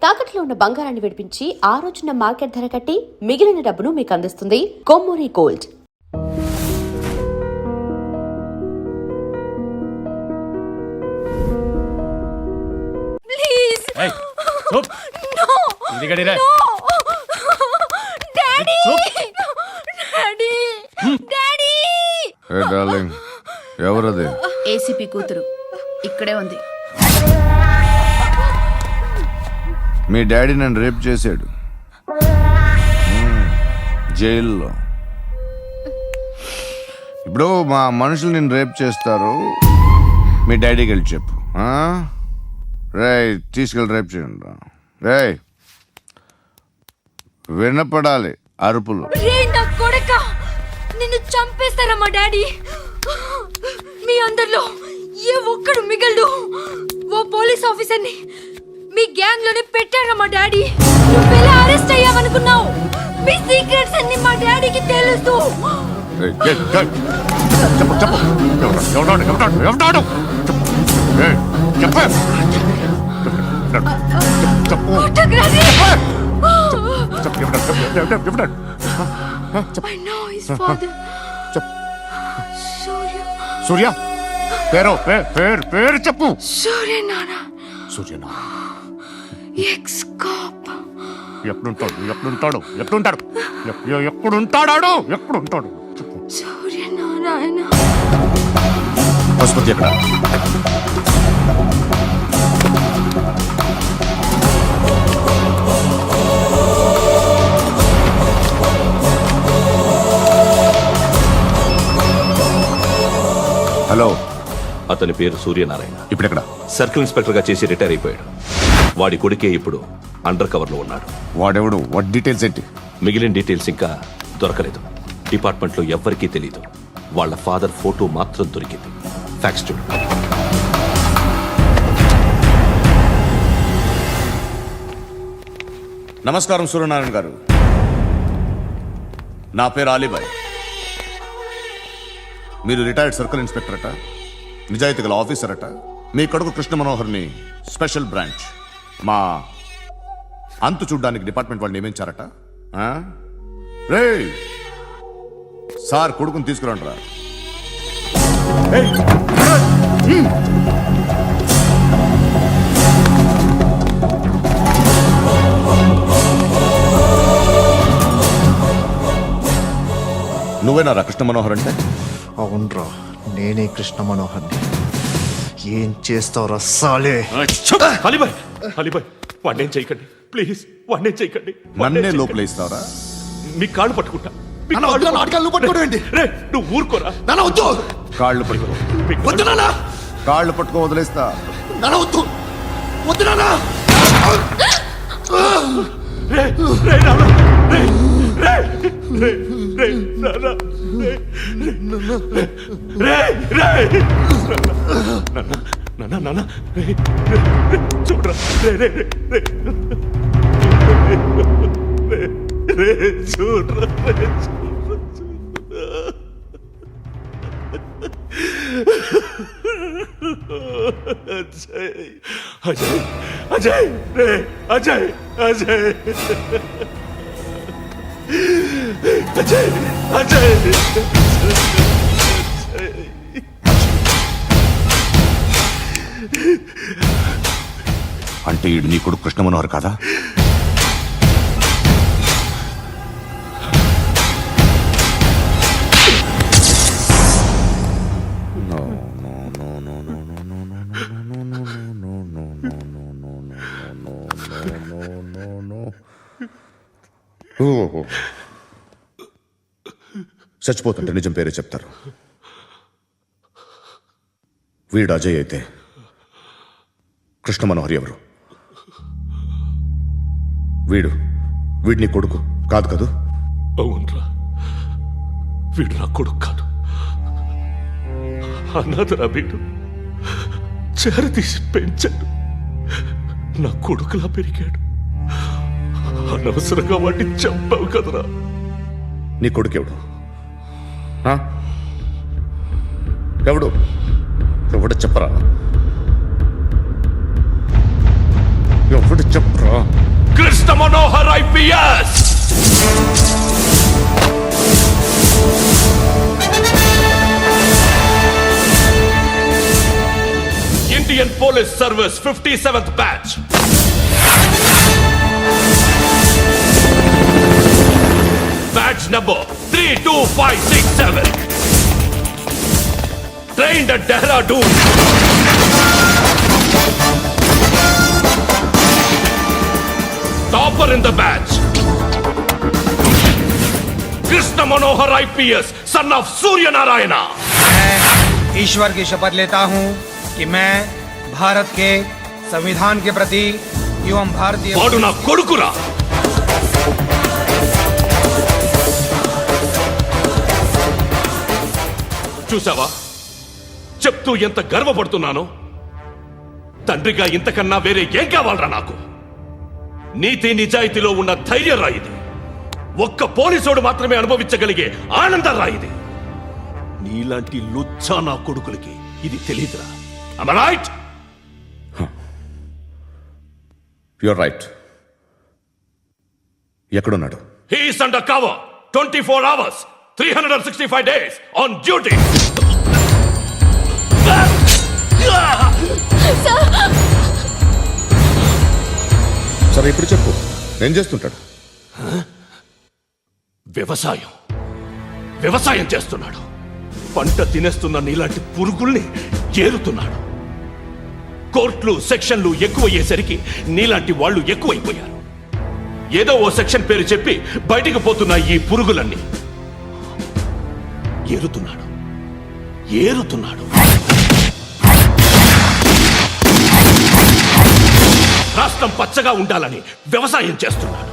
తాకట్లో ఉన్న బంగారాన్ని విడిపించి ఆ రోజున మార్కెట్ ధర కట్టి మిగిలిన డబ్బును మీకు అందిస్తుంది కొమ్మూరి గోల్డ్. ఎవరది? ఏసీపీ కూతురు ఇక్కడే ఉంది. మీ డాడీ నన్ను రేప్ చేశాడు జైల్లో. ఇప్పుడు మా మనుషులు నిన్ను రేప్ చేస్తారు, మీ డాడీకి వెళ్ళి చెప్పు. రే తీసుకెళ్ళి రేప్ చేయండి. రే వినపడాలి అరుపులు. నిన్ను చంపేస్తారా మా డాడీ? మీ అందరిలో ఏ ఒక్కడు మిగలడు. ఓ పోలీస్ ఆఫీసర్ని మీ గ్యాంగ్ లోనే పెట్టారా మా డాడీ? నువ్వెలా అరెస్ట్ అయ్యావనుకున్నావు? మీ సీక్రెట్స్ అన్ని మా డాడీకి తెలుసు. సూర్య పేరు చెప్పు. సూర్యనారాయణ. Suryanarayana ex cop. ఎప్పుడుంటాడు సూర్యనారాయణ. పశుపతి ఎక్కడ? హలో, అతని పేరు సూర్యనారాయణ. ఇప్పుడెక్కడ? సర్కిల్ ఇన్స్పెక్టర్ గా చేసి రిటైర్ అయిపోయాడు. వాడి కొడుకే ఇప్పుడు అండర్ కవర్ లో ఉన్నాడు. వాడెవడు? వాట్ డీటెయిల్స్ ఏంటి? మిగిలిన డీటెయిల్స్ ఇంకా దొరకలేదు. డిపార్ట్మెంట్ లో ఎవ్వరికీ తెలీదు. వాళ్ళ ఫాదర్ ఫోటో మాత్రం దొరికింది. ఫ్యాక్స్ చూడు. నమస్కారం సూర్యనారాయణ గారు. నా పేరు అలీబాయ్. మీరు రిటైర్డ్ సర్కిల్ ఇన్స్పెక్టర్ అట, నిజాయితీ గల ఆఫీసర్ అట. మీ కొడుకు కృష్ణ మనోహర్ని స్పెషల్ బ్రాంచ్ మా అంతు చూడ్డానికి డిపార్ట్మెంట్ వాళ్ళు నియమించారట. రే సార్ కొడుకుని తీసుకురండి రా. నువ్వేనా కృష్ణ మనోహర్ అంటే? అవునరా, నేనే కృష్ణ మనోహర్ని. ఏం చేస్తావురా సాలే? అలీబాయ్ వాడినేం చేయకండి ప్లీజ్, వాడినేం చేయకండి. నన్నే లోపలేస్తావరా? మీ కాళ్ళు పట్టుకుంటా. నువ్వు ఊరుకోరా. కాళ్ళు పట్టుకో వదిలేస్తా. చూడరా చూడరా. అజయ్ అజయ్ అజయ్ అజయ్ అజయ్ అజయ్. అంటే ఈడు నీ కొడుకు కృష్ణ మనోహర్ కాదా? చచ్చిపోతుంటే నిజం పేరే చెప్తారు. వీడు అజయ్ అయితే కృష్ణ మనోహర్ ఎవరు? వీడిని కొడుకు కాదు కదూ? అవునరా, వీడు నా కొడుకు కాదు. అనాథరా వీడు. చేరదీసి పెంచాడు. నా కొడుకులా పెరిగాడు. అనవసరంగా వాడిని చంపావు కదరా. నీ కొడుకెవడు? ఎవడు చెప్పరా? ఎవడు చెప్పరా? Krishna Manohar IPS. Indian police service 57th batch. Batch number 32567. Trained at Dehradun. Topper in the batch. Krishna Manohar IPS, son of Surya Narayana. मैं ईश्वर की शपथ लेता हूँ कि मैं भारत के संविधान के प्रति एवं भारतीय వాడు నా కొడుకురా. చూసావా, చెప్తూ ఎంత గర్వపడుతున్నానో. తండ్రిగా ఇంతకన్నా వేరే ఏం కావాలరా నాకు? నీతి నిజాయితీలో ఉన్న ధైర్యం రా ఇది. ఒక్క పోలీసోడు మాత్రమే అనుభవించగలిగే ఆనందం రా ఇది. నీలాంటి లుచ్చా నా కొడుకులకి ఇది తెలియదురా. Am I right? You're right. ఎక్కడున్నాడు? He is under cover 24 hours 365 days on duty. సరే ఇప్పుడు చెప్పు, ఏం చేస్తుంటాడు? వ్యవసాయం చేస్తున్నాడు. పంట తినేస్తున్న నీలాంటి పురుగుల్ని ఏరుతున్నాడు. కోర్టులు సెక్షన్లు ఎక్కువయ్యేసరికి నీలాంటి వాళ్ళు ఎక్కువైపోయారు. ఏదో ఓ సెక్షన్ పేరు చెప్పి బయటికి పోతున్న ఈ పురుగులన్నీ ఏరుతున్నాడు. రాష్ట్రం పచ్చగా ఉండాలని వ్యవసాయం చేస్తున్నాడు.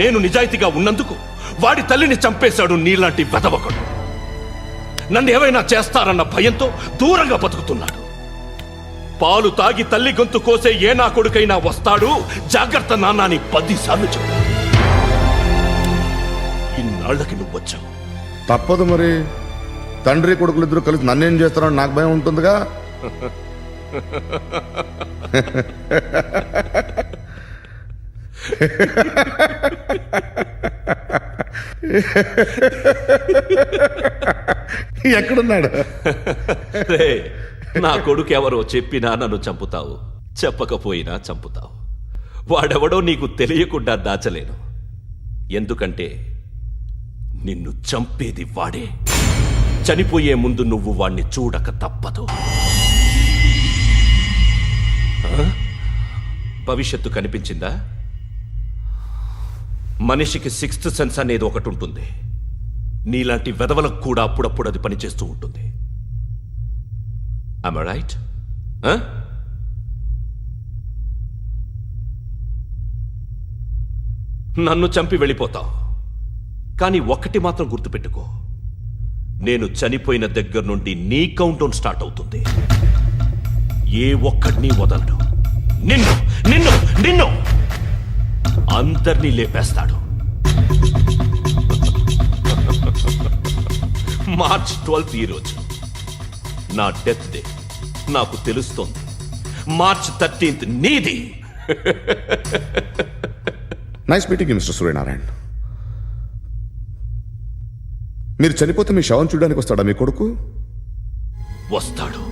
నేను నిజాయితీగా ఉన్నందుకు వాడి తల్లిని చంపేశాడు నీలాంటి వెధవకుడు. నన్ను ఏమైనా చేస్తారన్న భయంతో దూరంగా బతుకుతున్నాడు. పాలు తాగి తల్లి గొంతు కోసే ఏ నా కొడుకైనా వస్తాడు, జాగ్రత్త నాన్న అని 10 సార్లు చెప్పాడు. ఇన్నాళ్లకి నువ్వు వచ్చావు. తప్పదు మరి. తండ్రి కొడుకులు ఇద్దరు కలిసి నన్నేం చేస్తారని నాకు భయం ఉంటుందిగా. ఎక్కడున్నాడు? నా కొడుకు ఎవరో చెప్పినా నన్ను చంపుతావు, చెప్పకపోయినా చంపుతావు. వాడెవడో నీకు తెలియకుండా దాచలేను. ఎందుకంటే నిన్ను చంపేది వాడే. చనిపోయే ముందు నువ్వు వాణ్ణి చూడక తప్పదు. భవిష్యత్తు కనిపించిందా? మనిషికి 6th సెన్స్ అనేది ఒకటి ఉంటుంది. నీలాంటి వెధవలకు కూడా అప్పుడప్పుడు అది పనిచేస్తూ ఉంటుంది. Am I right? నన్ను చంపి వెళ్ళిపోతావు. కానీ ఒక్కటి మాత్రం గుర్తుపెట్టుకో, నేను చనిపోయిన దగ్గర నుండి నీ కౌంట్ డౌన్ స్టార్ట్ అవుతుంది. ఏ ఒక్కడిని వదలడు. నిన్ను అందరినీ లేపేస్తాడు. మార్చ్ 12 ఈ రోజు నా డెత్ డే. నాకు తెలుస్తోంది. మార్చ్ 13 నీది. Nice meeting you mister Suryanarayan. మీరు చనిపోతే మీ శవం చూడడానికి వస్తాడా మీ కొడుకు? వస్తాడు.